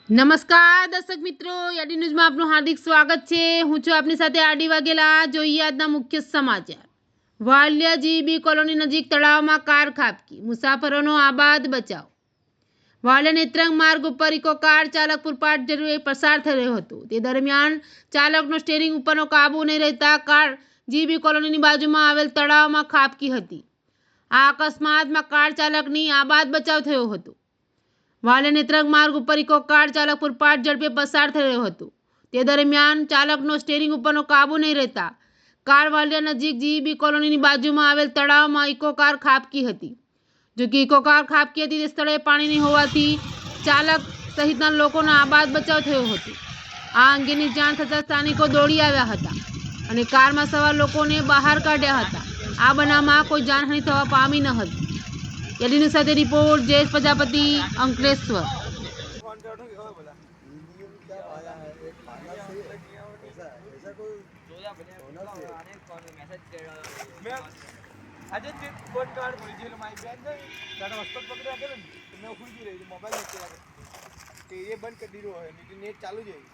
નમસ્કાર દર્શક મિત્રો, યાડી ન્યૂઝમાં આપનું હાર્દિક સ્વાગત છે। હું છું આપની સાથે આડી વાઘેલા। જોઈએ આજના મુખ્ય સમાચાર। વાલિયા જીબી કોલોની નજીક તળાવમાં કાર ખાબકી, મુસાફરોનો આબાદ બચાવ। વાલિયા નેત્રંગ માર્ગ ઉપર ઇકો કાર ચાલક પૂરપાટ ઝડપે પસાર થઈ રહ્યો હતો। તે દરમિયાન ચાલકનો સ્ટીયરિંગ ઉપરનો કાબુ નહીં રહેતા કાર જીબી કોલોનીની બાજુમાં આવેલ તળાવમાં ખાબકી હતી। આ અકસ્માતમાં કાર ચાલકની આબાદ બચાવ થયો હતો। વાલિયા નેત્રંગ માર્ગ ઉપર ઇકો કાર ચાલક પૂરપાટ ઝડપે પસાર થઈ રહ્યો હતો। તે દરમિયાન ચાલકનો સ્ટીયરિંગ ઉપરનો કાબુ નહીં રહેતા કાર વાલિયા નજીક જીબી કોલોનીની બાજુમાં આવેલ તળાવમાં ઇકો કાર ખાબકી હતી। જો કે ઇકો કાર ખાબકી હતી તે સ્થળે પાણી નહીં હોવાથી ચાલક સહિતના લોકોનો આબાદ બચાવ થયો હતો। આ અંગેની જાણ થતાં સ્થાનિકો દોડી આવ્યા હતા અને કારમાં સવાર લોકોને બહાર કાઢ્યા હતા। આ બનાવમાં કોઈ જાનહાનિ થવા પામી ન હતી। એલની સાથે રિપોર્ટ જયેશ પ્રજાપતિ, અંકલેશ્વર। ये बंद कर दी है, नेट चालू जाएगी।